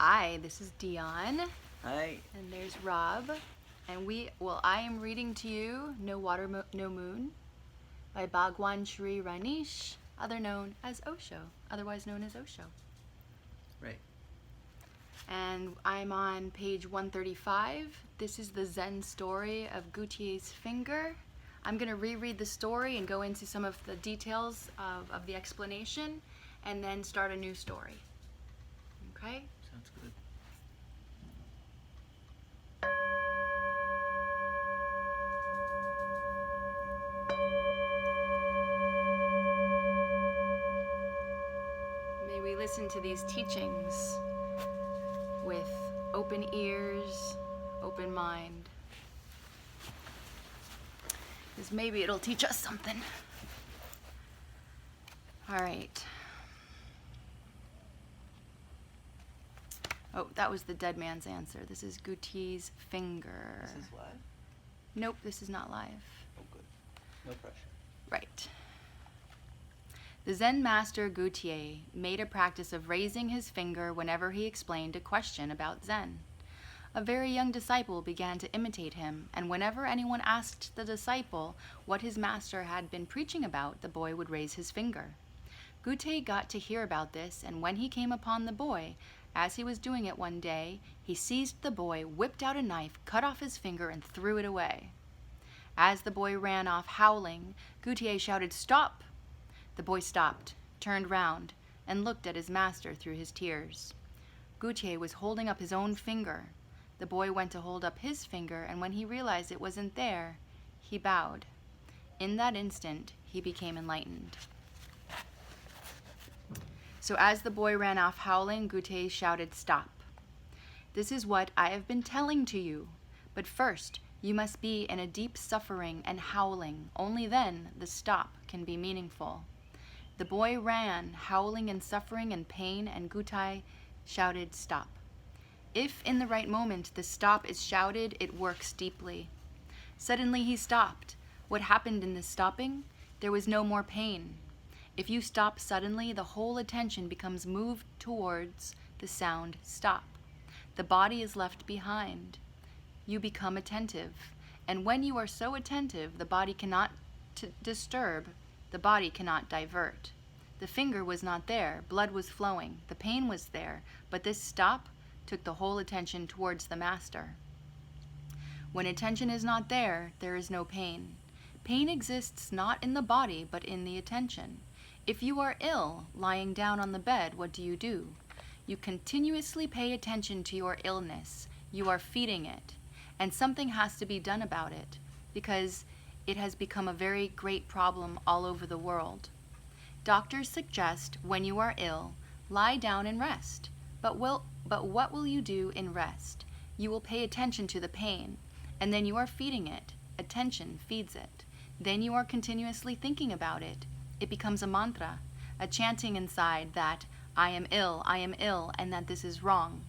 Hi, this is Dion, Hi. and there's Rob, and I am reading to you No Water, No Moon by Bhagwan Sri Ranish, otherwise known as Osho. Right. And I'm on page 135. This is the Zen story of Gutieis Finger. I'm going to reread the story and go into some of the details of the explanation, and then start a new story. Okay? Sounds good. May we listen to these teachings with open ears, open mind, because maybe it'll teach us something. All right. Oh, that was the dead man's answer. This is Gutieis Finger. This is live? Nope, this is not live. Oh, good. No pressure. Right. The Zen master Gutiei made a practice of raising his finger whenever he explained a question about Zen. A very young disciple began to imitate him, and whenever anyone asked the disciple what his master had been preaching about, the boy would raise his finger. Gutiei got to hear about this, and when he came upon the boy, as he was doing it one day, he seized the boy, whipped out a knife, cut off his finger, and threw it away. As the boy ran off howling, Gutiei shouted, "Stop!" The boy stopped, turned round, and looked at his master through his tears. Gutiei was holding up his own finger. The boy went to hold up his finger, and when he realized it wasn't there, he bowed. In that instant, he became enlightened. So as the boy ran off howling, Gutiei shouted, "Stop! This is what I have been telling to you. But first, you must be in a deep suffering and howling. Only then the stop can be meaningful." The boy ran, howling and suffering and pain, and Gutiei shouted, "Stop." If in the right moment the stop is shouted, it works deeply. Suddenly he stopped. What happened in this stopping? There was no more pain. If you stop suddenly, the whole attention becomes moved towards the sound stop. The body is left behind. You become attentive. And when you are so attentive, the body cannot disturb, the body cannot divert. The finger was not there, blood was flowing, the pain was there, but this stop took the whole attention towards the master. When attention is not there, there is no pain. Pain exists not in the body, but in the attention. If you are ill, lying down on the bed, what do? You continuously pay attention to your illness. You are feeding it. And something has to be done about it, because it has become a very great problem all over the world. Doctors suggest when you are ill, lie down and rest. But what will you do in rest? You will pay attention to the pain, and then you are feeding it. Attention feeds it. Then you are continuously thinking about it. It becomes a mantra, a chanting inside that I am ill, and that this is wrong.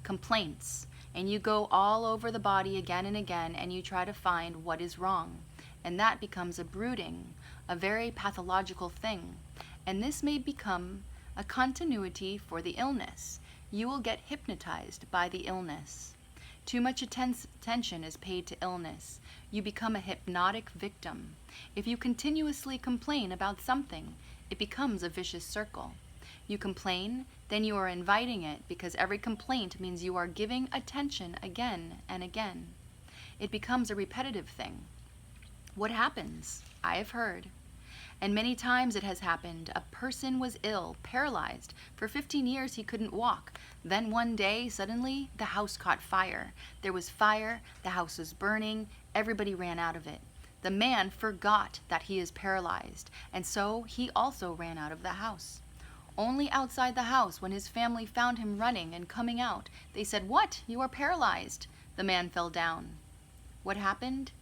Complaints. And you go all over the body again and again, and you try to find what is wrong. And that becomes a brooding, a very pathological thing. And this may become a continuity for the illness. You will get hypnotized by the illness. Too much attention is paid to illness. You become a hypnotic victim. If you continuously complain about something, it becomes a vicious circle. You complain, then you are inviting it, because every complaint means you are giving attention again and again. It becomes a repetitive thing. What happens? I have heard. And many times it has happened. A person was ill, paralyzed. For 15 years he couldn't walk. Then one day, suddenly, the house caught fire. There was fire, the house was burning, everybody ran out of it. The man forgot that he is paralyzed, and so he also ran out of the house. Only outside the house, when his family found him running and coming out, they said, "What? You are paralyzed." The man fell down. What happened?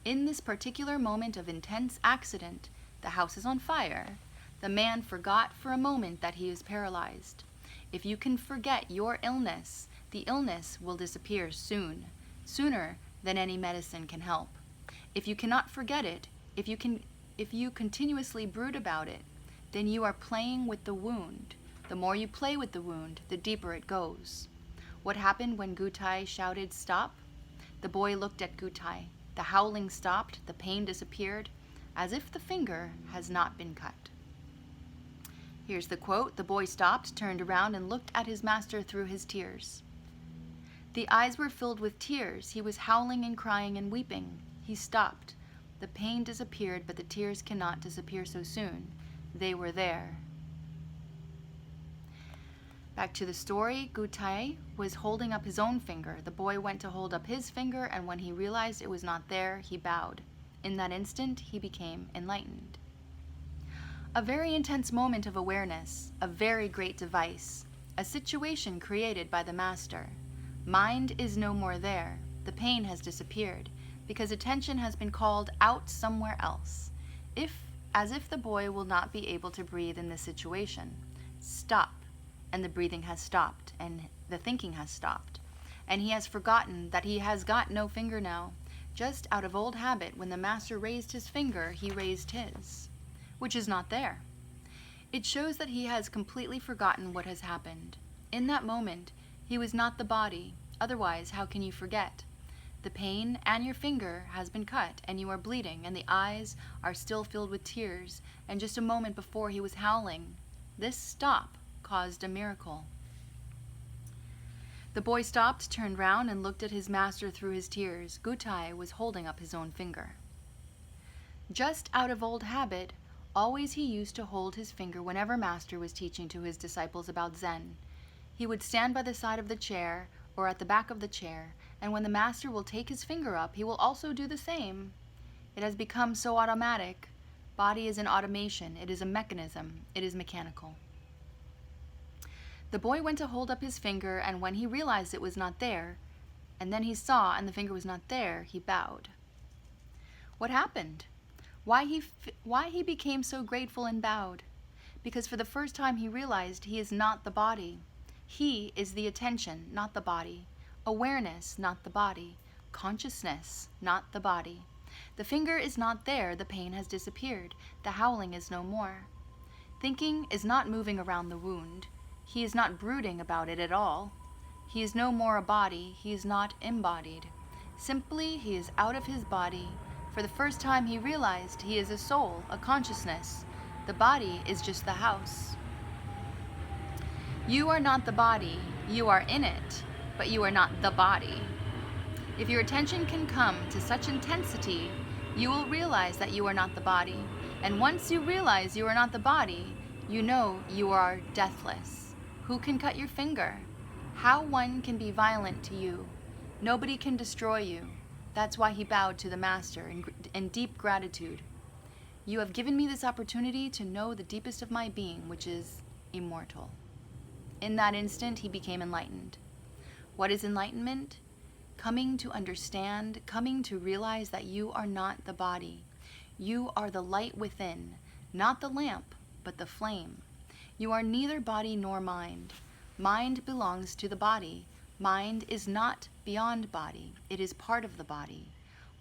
In this particular moment of intense accident, the house is on fire. The man forgot for a moment that he is paralyzed. If you can forget your illness, the illness will disappear soon, sooner than any medicine can help. If you cannot forget it, if you continuously brood about it, then you are playing with the wound. The more you play with the wound, the deeper it goes. What happened when Gutiei shouted, "Stop"? The boy looked at Gutiei. The howling stopped, the pain disappeared, as if the finger has not been cut. Here's the quote. The boy stopped, turned around, and looked at his master through his tears. The eyes were filled with tears. He was howling and crying and weeping. He stopped. The pain disappeared, but the tears cannot disappear so soon. They were there. Back to the story, Gutiei was holding up his own finger. The boy went to hold up his finger, and when he realized it was not there, he bowed. In that instant, he became enlightened. A very intense moment of awareness, a very great device, a situation created by the master. Mind is no more there. The pain has disappeared, because attention has been called out somewhere else. As if the boy will not be able to breathe in this situation. Stop. And the breathing has stopped, and the thinking has stopped. And he has forgotten that he has got no finger now. Just out of old habit, when the master raised his finger, he raised his, which is not there. It shows that he has completely forgotten what has happened. In that moment, he was not the body. Otherwise, how can you forget? The pain and your finger has been cut, and you are bleeding, and the eyes are still filled with tears, and just a moment before he was howling. This stop caused a miracle. The boy stopped, turned round, and looked at his master through his tears. Gutiei was holding up his own finger. Just out of old habit, always he used to hold his finger whenever master was teaching to his disciples about Zen. He would stand by the side of the chair or at the back of the chair, and when the master will take his finger up, he will also do the same. It has become so automatic. Body is an automation. It is a mechanism. It is mechanical. The boy went to hold up his finger, and when he realized it was not there, and then he saw and the finger was not there, he bowed. What happened? Why he became so grateful and bowed? Because for the first time he realized he is not the body. He is the attention, not the body. Awareness, not the body. Consciousness, not the body. The finger is not there. The pain has disappeared. The howling is no more. Thinking is not moving around the wound. He is not brooding about it at all. He is no more a body. He is not embodied. Simply, he is out of his body. For the first time he realized he is a soul, a consciousness. The body is just the house. You are not the body. You are in it, but you are not the body. If your attention can come to such intensity, you will realize that you are not the body. And once you realize you are not the body, you know you are deathless. Who can cut your finger? How one can be violent to you? Nobody can destroy you. That's why he bowed to the master in deep gratitude. You have given me this opportunity to know the deepest of my being, which is immortal. In that instant, he became enlightened. What is enlightenment? Coming to understand, coming to realize that you are not the body. You are the light within, not the lamp, but the flame. You are neither body nor mind. Mind belongs to the body. Mind is not beyond body. It is part of the body.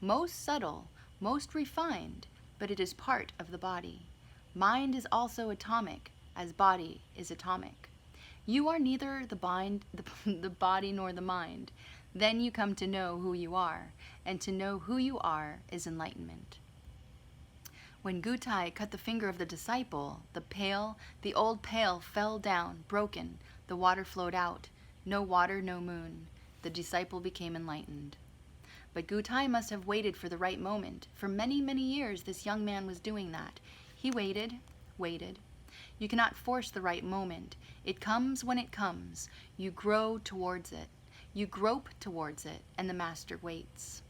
Most subtle, most refined, but it is part of the body. Mind is also atomic, as body is atomic. You are neither the body nor the mind. Then you come to know who you are, and to know who you are is enlightenment. When Gutiei cut the finger of the disciple, the old pail fell down, broken. The water flowed out. No water, no moon. The disciple became enlightened. But Gutiei must have waited for the right moment. For many, many years, this young man was doing that. He waited. You cannot force the right moment. It comes when it comes. You grow towards it. You grope towards it, and the master waits.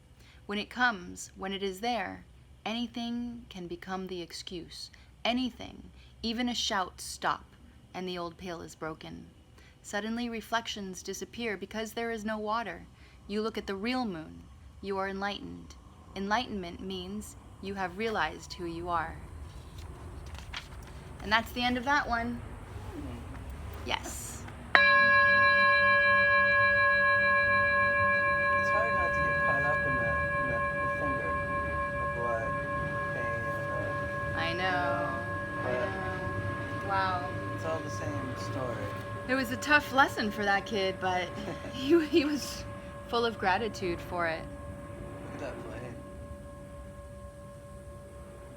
When it comes, when it is there, anything can become the excuse. Anything, even a shout, stop, and the old pail is broken. Suddenly reflections disappear because there is no water. You look at the real moon. You are enlightened. Enlightenment means you have realized who you are. And that's the end of that one. Yes. It's hard not to get caught up in the finger, the blood, the pain, and I know. But Wow. it's all the same story. It was a tough lesson for that kid, but he was full of gratitude for it. Look at that plane.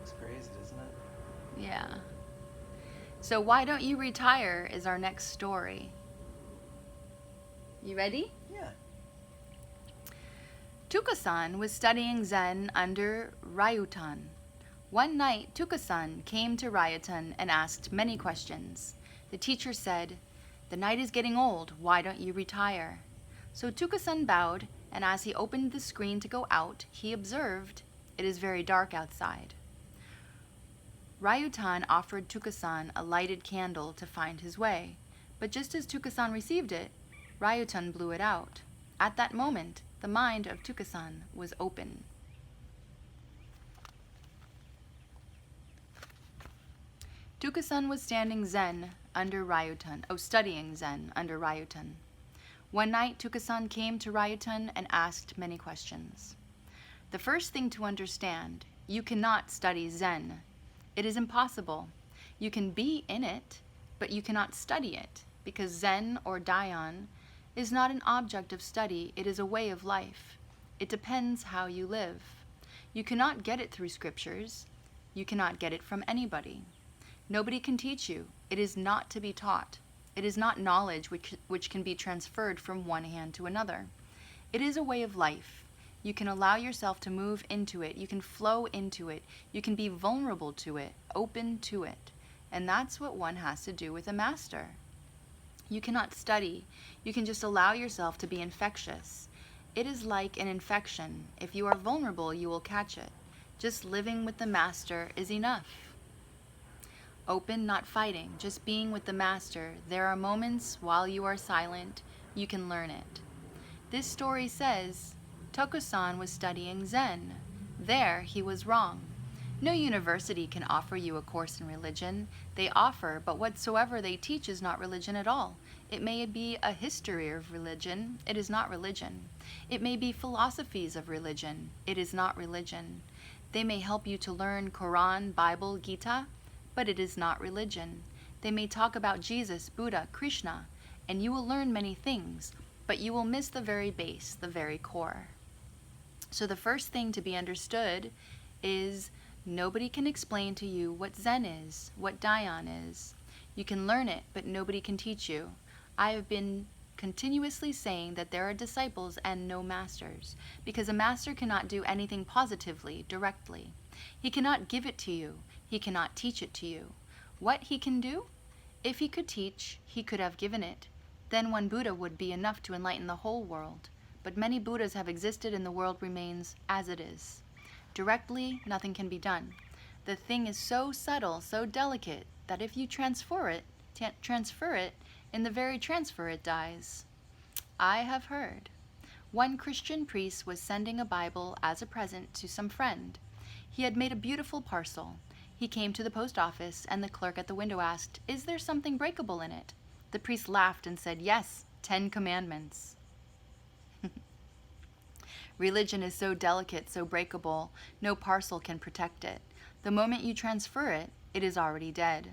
It's crazy, isn't it? Yeah. So why don't you retire is our next story. You ready? Yeah. Tukasan was studying Zen under Ryutan. One night, Tukasan came to Ryutan and asked many questions. The teacher said, "The night is getting old. Why don't you retire?" So Tukasan bowed, and as he opened the screen to go out, he observed, "It is very dark outside." Ryutan offered Tukasan a lighted candle to find his way, but just as Tukasan received it, Ryutan blew it out. At that moment, the mind of Tukasan was open. Tukasan was studying Zen under Ryutan. One night, Tukasan came to Ryutan and asked many questions. The first thing to understand, you cannot study Zen. It is impossible. You can be in it, but you cannot study it, because Zen or Dayan is not an object of study, it is a way of life. It depends how you live. You cannot get it through scriptures. You cannot get it from anybody. Nobody can teach you. It is not to be taught. It is not knowledge which can be transferred from one hand to another. It is a way of life. You can allow yourself to move into it. You can flow into it. You can be vulnerable to it, open to it. And that's what one has to do with a master. You cannot study. You can just allow yourself to be infectious. It is like an infection. If you are vulnerable, you will catch it. Just living with the master is enough. Open, not fighting, just being with the master. There are moments while you are silent, you can learn it. This story says, Tukasan was studying Zen. There, he was wrong. No university can offer you a course in religion. They offer, but whatsoever they teach is not religion at all. It may be a history of religion. It is not religion. It may be philosophies of religion. It is not religion. They may help you to learn Quran, Bible, Gita, but it is not religion. They may talk about Jesus, Buddha, Krishna, and you will learn many things, but you will miss the very base, the very core. So the first thing to be understood is nobody can explain to you what Zen is, what Dayan is. You can learn it, but nobody can teach you. I have been continuously saying that there are disciples and no masters, because a master cannot do anything positively, directly. He cannot give it to you. He cannot teach it to you. What he can do? If he could teach, he could have given it. Then one Buddha would be enough to enlighten the whole world. But many Buddhas have existed and the world remains as it is. Directly, nothing can be done. The thing is so subtle, so delicate, that if you transfer it, in the very transfer it dies. I have heard. One Christian priest was sending a Bible as a present to some friend. He had made a beautiful parcel. He came to the post office, and the clerk at the window asked, "Is there something breakable in it?" The priest laughed and said, "Yes, 10 commandments." Religion is so delicate, so breakable, no parcel can protect it. The moment you transfer it, it is already dead.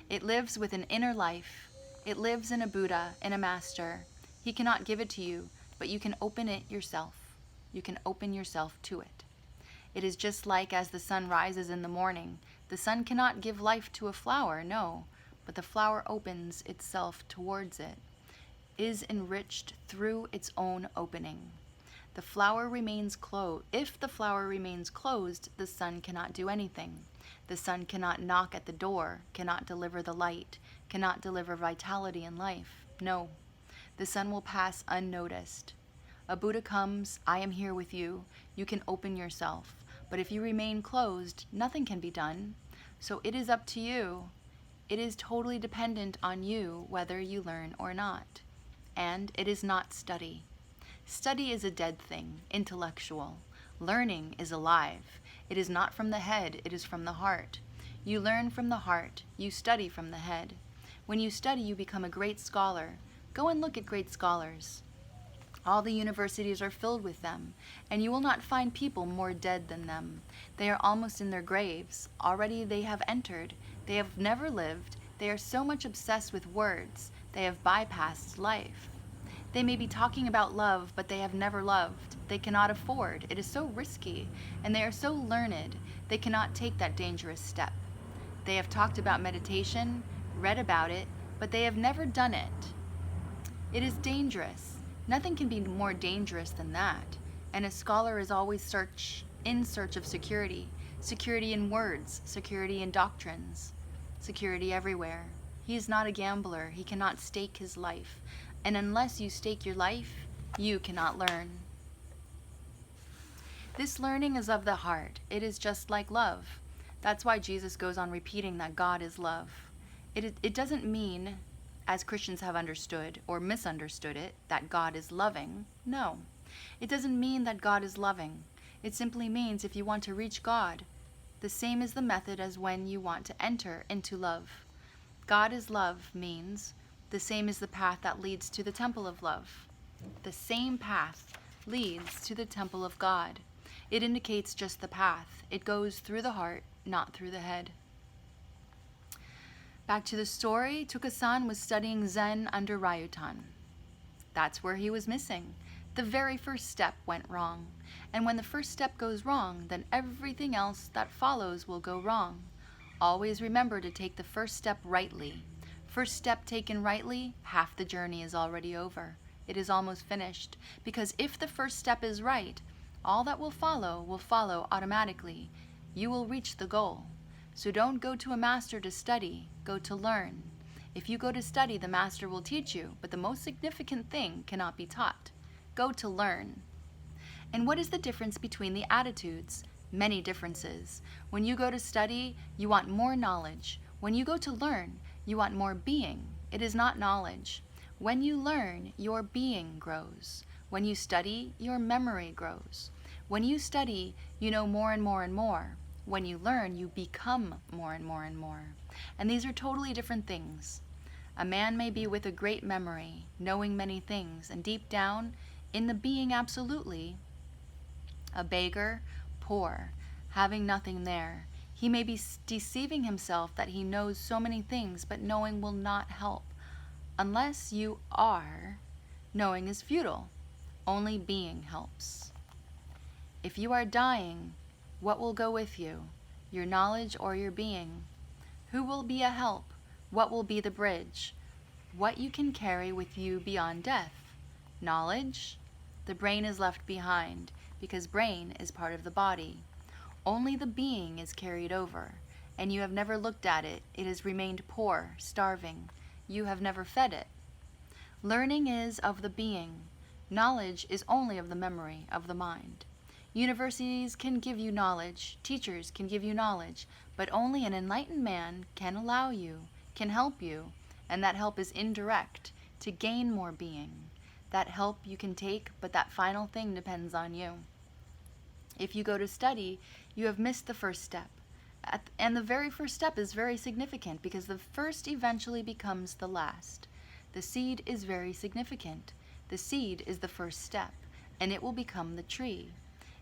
It lives with an inner life. It lives in a Buddha, in a master. He cannot give it to you, but you can open it yourself. You can open yourself to it. It is just like as the sun rises in the morning. The sun cannot give life to a flower, no, but the flower opens itself towards it, is enriched through its own opening. The flower remains closed. If the flower remains closed, the sun cannot do anything. The sun cannot knock at the door, cannot deliver the light, cannot deliver vitality and life. No, the sun will pass unnoticed. A Buddha comes, I am here with you. You can open yourself. But if you remain closed, nothing can be done. So it is up to you. It is totally dependent on you whether you learn or not. And it is not study. Study is a dead thing, intellectual. Learning is alive. It is not from the head, it is from the heart. You learn from the heart. You study from the head. When you study, you become a great scholar. Go and look at great scholars. All the universities are filled with them, and you will not find people more dead than them. They are almost in their graves. Already they have entered. They have never lived. They are so much obsessed with words. They have bypassed life. They may be talking about love, but they have never loved. They cannot afford. It is so risky, and they are so learned, they cannot take that dangerous step. They have talked about meditation, read about it, but they have never done it. It is dangerous. Nothing can be more dangerous than that. And a scholar is always in search of security. Security in words, security in doctrines, security everywhere. He is not a gambler. He cannot stake his life. And unless you stake your life, you cannot learn. This learning is of the heart. It is just like love. That's why Jesus goes on repeating that God is love. It doesn't mean, as Christians have understood or misunderstood it, that God is loving. No. It doesn't mean that God is loving. It simply means if you want to reach God, the same is the method as when you want to enter into love. God is love means the same is the path that leads to the temple of love. The same path leads to the temple of God. It indicates just the path. It goes through the heart, not through the head. Back to the story, Tukasan was studying Zen under Ryutan. That's where he was missing. The very first step went wrong. And when the first step goes wrong, then everything else that follows will go wrong. Always remember to take the first step rightly. First step taken rightly, half the journey is already over. It is almost finished. Because if the first step is right, all that will follow automatically. You will reach the goal. So don't go to a master to study, go to learn. If you go to study, the master will teach you, but the most significant thing cannot be taught. Go to learn. And what is the difference between the attitudes? Many differences. When you go to study, you want more knowledge. When you go to learn, you want more being. It is not knowledge. When you learn, your being grows. When you study, your memory grows. When you study, you know more and more and more. When you learn, you become more and more and more. And these are totally different things. A man may be with a great memory, knowing many things, and deep down, in the being absolutely, a beggar, poor, having nothing there. He may be deceiving himself that he knows so many things, but knowing will not help. Unless you are, knowing is futile. Only being helps. If you are dying, what will go with you? Your knowledge or your being? Who will be a help? What will be the bridge? What you can carry with you beyond death? Knowledge? The brain is left behind, because brain is part of the body. Only the being is carried over, and you have never looked at it. It has remained poor, starving. You have never fed it. Learning is of the being. Knowledge is only of the memory, of the mind. Universities can give you knowledge, teachers can give you knowledge, but only an enlightened man can allow you, can help you, and that help is indirect, to gain more being. That help you can take, but that final thing depends on you. If you go to study, you have missed the first step. And the very first step is very significant because the first eventually becomes the last. The seed is very significant. The seed is the first step, and it will become the tree.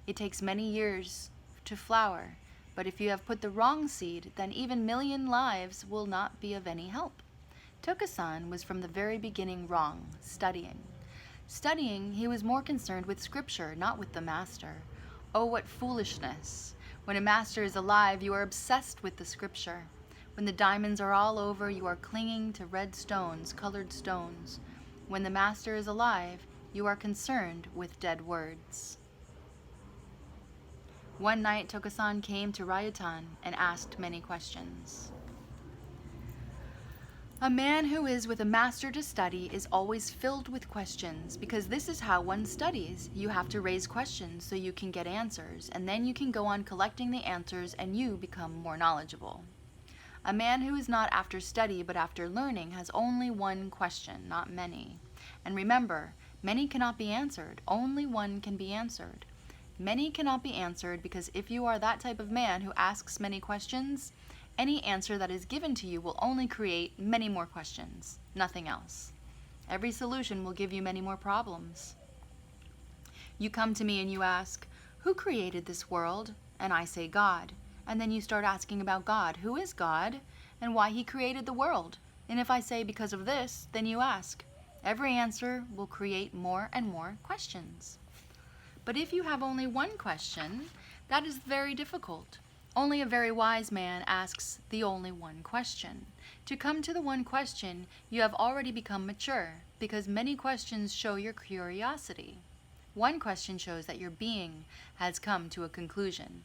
It takes many years to flower, but if you have put the wrong seed, then even million lives will not be of any help. Tukasan was from the very beginning wrong, studying. Studying, he was more concerned with scripture, not with the master. Oh, what foolishness! When a master is alive, you are obsessed with the scripture. When the diamonds are all over, you are clinging to red stones, colored stones. When the master is alive, you are concerned with dead words. One night, Tukasan came to Ryutan and asked many questions. A man who is with a master to study is always filled with questions, because this is how one studies. You have to raise questions so you can get answers, and then you can go on collecting the answers and you become more knowledgeable. A man who is not after study but after learning has only one question, not many. And remember, many cannot be answered, only one can be answered. Many cannot be answered because if you are that type of man who asks many questions, any answer that is given to you will only create many more questions, nothing else. Every solution will give you many more problems. You come to me and you ask, who created this world? And I say God. And then you start asking about God. Who is God? And why he created the world? And if I say because of this, then you ask. Every answer will create more and more questions. But if you have only one question, that is very difficult. Only a very wise man asks the only one question. To come to the one question, you have already become mature, because many questions show your curiosity. One question shows that your being has come to a conclusion.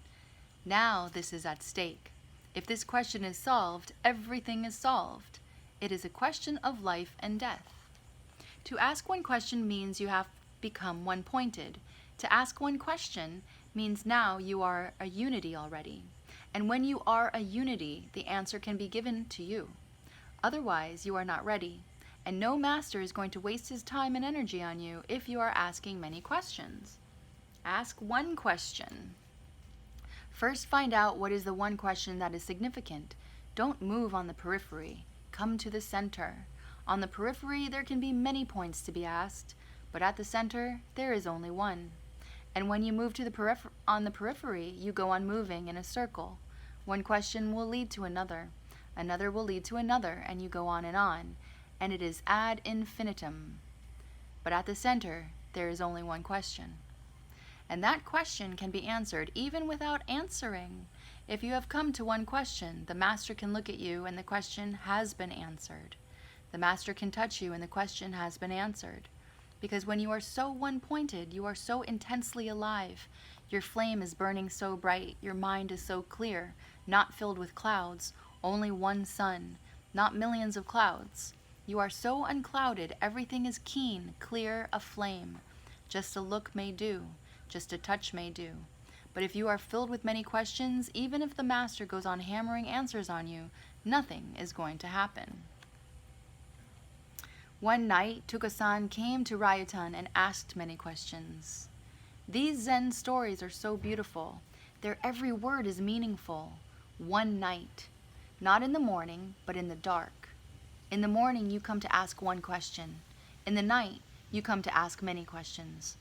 Now this is at stake. If this question is solved, everything is solved. It is a question of life and death. To ask one question means you have become one-pointed. To ask one question means now you are a unity already. And when you are a unity, the answer can be given to you. Otherwise, you are not ready. And no master is going to waste his time and energy on you if you are asking many questions. Ask one question. First, find out what is the one question that is significant. Don't move on the periphery. Come to the center. On the periphery, there can be many points to be asked, but at the center, there is only one. And when you move to on the periphery, you go on moving in a circle. One question will lead to another. Another will lead to another, and you go on, and it is ad infinitum. But at the center, there is only one question. And that question can be answered even without answering. If you have come to one question, the master can look at you and the question has been answered. The master can touch you and the question has been answered. Because when you are so one-pointed, you are so intensely alive. Your flame is burning so bright, your mind is so clear, not filled with clouds, only one sun, not millions of clouds. You are so unclouded, everything is keen, clear, aflame. Just a look may do, just a touch may do. But if you are filled with many questions, even if the master goes on hammering answers on you, nothing is going to happen. One night, Tukasan came to Ryutan and asked many questions. These Zen stories are so beautiful. Their every word is meaningful. One night. Not in the morning, but in the dark. In the morning, you come to ask one question. In the night, you come to ask many questions.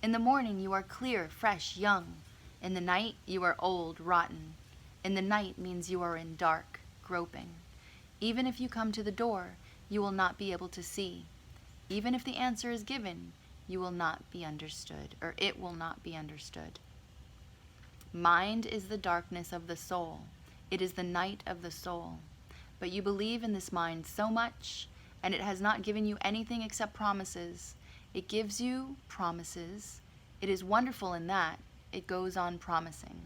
In the morning, you are clear, fresh, young. In the night, you are old, rotten. In the night means you are in dark, groping. Even if you come to the door, you will not be able to see. Even if the answer is given, you will not be understood, or it will not be understood. Mind is the darkness of the soul. It is the night of the soul. But you believe in this mind so much, and it has not given you anything except promises. It gives you promises. It is wonderful in that. It goes on promising.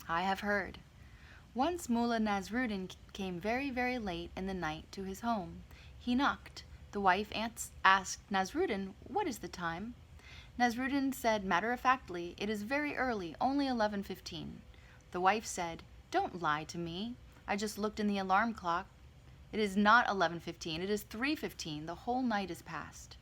I have heard. Once Mullah Nasruddin came very, very late in the night to his home. He knocked. The wife asked Nasruddin, "What is the time?" Nasruddin said matter-of-factly, "It is very early, only 11:15. The wife said, "Don't lie to me. I just looked in the alarm clock. It is not 11:15, it is 3:15. The whole night is past."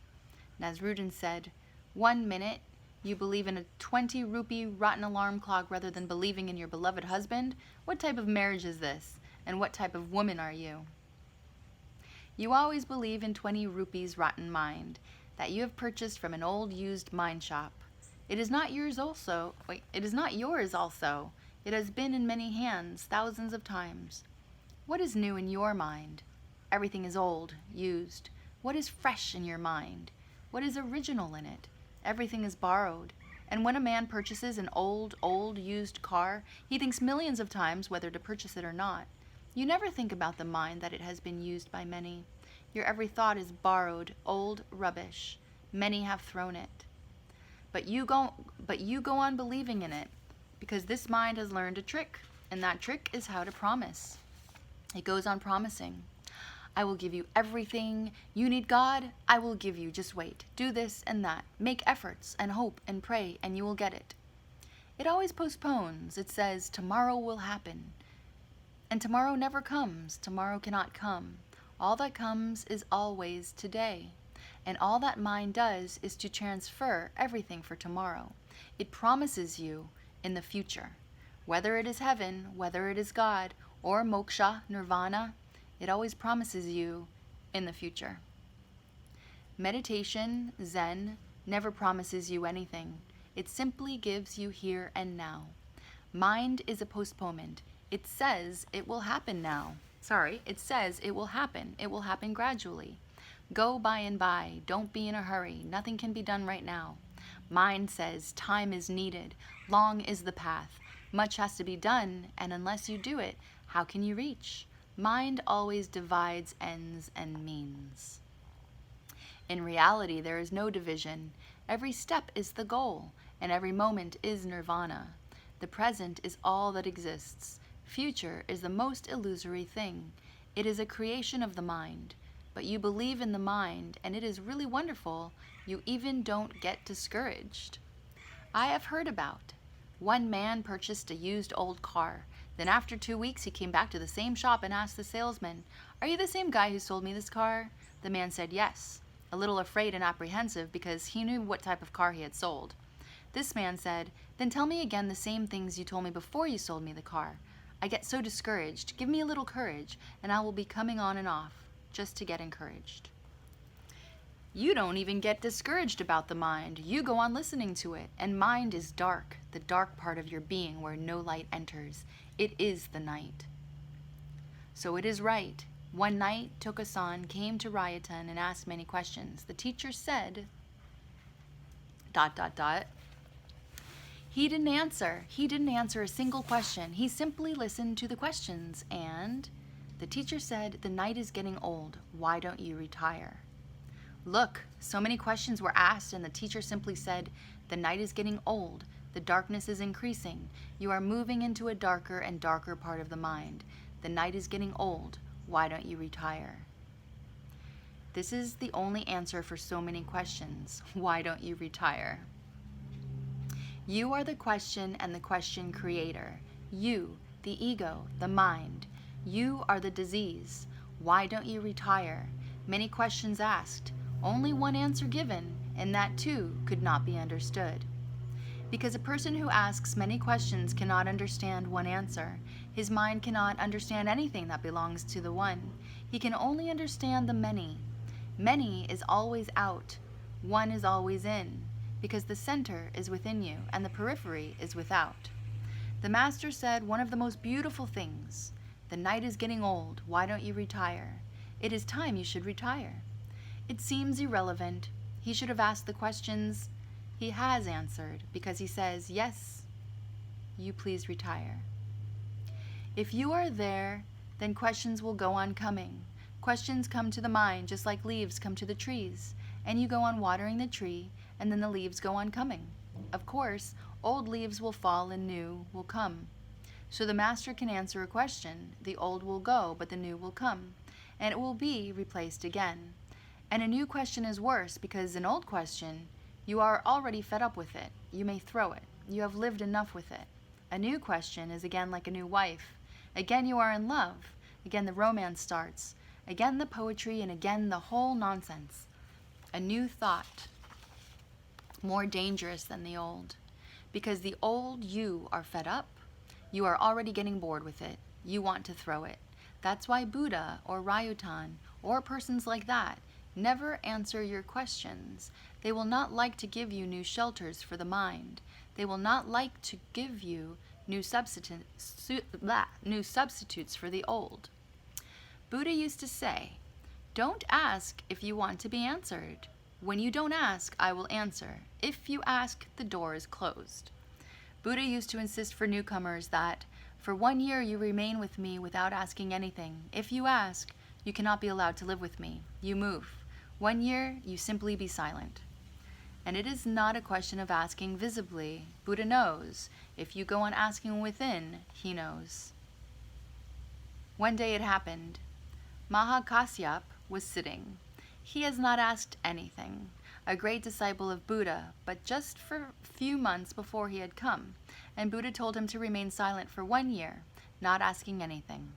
Nasruddin said, "1 minute, you believe in a 20-rupee rotten alarm clock rather than believing in your beloved husband? What type of marriage is this? And what type of woman are you? You always believe in 20 rupees rotten mind that you have purchased from an old used mine shop. It is not yours also. It is not yours also. It has been in many hands thousands of times. What is new in your mind? Everything is old, used. What is fresh in your mind? What is original in it? Everything is borrowed. And when a man purchases an old, used car, he thinks millions of times whether to purchase it or not. You never think about the mind that it has been used by many. Your every thought is borrowed, old rubbish. Many have thrown it. But you go on believing in it, because this mind has learned a trick, and that trick is how to promise. It goes on promising. I will give you everything. You need God? I will give you. Just wait. Do this and that. Make efforts and hope and pray, and you will get it. It always postpones. It says, tomorrow will happen. And tomorrow never comes. Tomorrow cannot come. All that comes is always today. And all that mind does is to transfer everything for tomorrow. It promises you in the future. Whether it is heaven, whether it is God, or moksha, nirvana, it always promises you in the future. Meditation, Zen, never promises you anything. It simply gives you here and now. Mind is a postponement. It says it will happen now. It says it will happen. It will happen gradually. Go by and by. Don't be in a hurry. Nothing can be done right now. Mind says time is needed. Long is the path. Much has to be done, and unless you do it, how can you reach? Mind always divides ends and means. In reality, there is no division. Every step is the goal, and every moment is nirvana. The present is all that exists. Future is the most illusory thing. It is a creation of the mind. But you believe in the mind, and it is really wonderful. You even don't get discouraged. I have heard about. One man purchased a used old car. Then after 2 weeks, he came back to the same shop and asked the salesman, "Are you the same guy who sold me this car?" The man said yes, a little afraid and apprehensive because he knew what type of car he had sold. This man said, "Then tell me again the same things you told me before you sold me the car. I get so discouraged. Give me a little courage, and I will be coming on and off, just to get encouraged." You don't even get discouraged about the mind. You go on listening to it, and mind is dark, the dark part of your being where no light enters. It is the night. So it is right. One night, Tukasan came to Rayatan and asked many questions. The teacher said, ... He didn't answer. He didn't answer a single question. He simply listened to the questions, and the teacher said, "The night is getting old. Why don't you retire?" Look, so many questions were asked, and the teacher simply said, "The night is getting old. The darkness is increasing. You are moving into a darker and darker part of the mind. The night is getting old. Why don't you retire?" This is the only answer for so many questions. Why don't you retire? You are the question and the question creator. You, the ego, the mind. You are the disease. Why don't you retire? Many questions asked. Only one answer given, and that too could not be understood. Because a person who asks many questions cannot understand one answer. His mind cannot understand anything that belongs to the one. He can only understand the many. Many is always out. One is always in, because the center is within you and the periphery is without. The master said one of the most beautiful things. The night is getting old. Why don't you retire? It is time you should retire. It seems irrelevant. He should have asked the questions. He has answered because he says, "Yes, you please retire." If you are there, then questions will go on coming. Questions come to the mind just like leaves come to the trees, and you go on watering the tree, and then the leaves go on coming. Of course, old leaves will fall and new will come. So the master can answer a question. The old will go, but the new will come, and it will be replaced again. And a new question is worse because an old question, you are already fed up with it. You may throw it. You have lived enough with it. A new question is again like a new wife. Again you are in love. Again the romance starts. Again the poetry, and again the whole nonsense. A new thought, more dangerous than the old. Because the old you are fed up. You are already getting bored with it. You want to throw it. That's why Buddha or Rayutan or persons like that never answer your questions. They will not like to give you new shelters for the mind. They will not like to give you new substitutes for the old. Buddha used to say, "Don't ask if you want to be answered. When you don't ask, I will answer. If you ask, the door is closed." Buddha used to insist for newcomers that, "For 1 year you remain with me without asking anything. If you ask, you cannot be allowed to live with me. You move. 1 year, you simply be silent." And it is not a question of asking visibly. Buddha knows. If you go on asking within, he knows. One day it happened. Mahakasyap was sitting. He has not asked anything. A great disciple of Buddha, but just for a few months before he had come, and Buddha told him to remain silent for 1 year, not asking anything.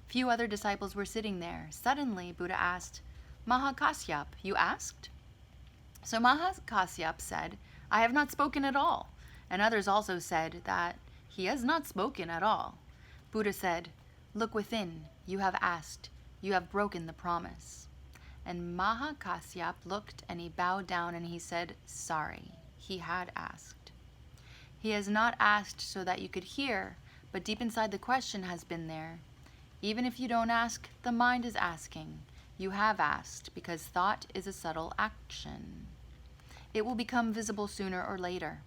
Few other disciples were sitting there. Suddenly, Buddha asked, "Mahakasyap, you asked?" So Mahakasyap said, "I have not spoken at all." And others also said that he has not spoken at all. Buddha said, "Look within. You have asked. You have broken the promise." And Mahakasyap looked and he bowed down and he said, sorry, he had asked. He has not asked so that you could hear, but deep inside the question has been there. Even if you don't ask, the mind is asking. You have asked, because thought is a subtle action. It will become visible sooner or later.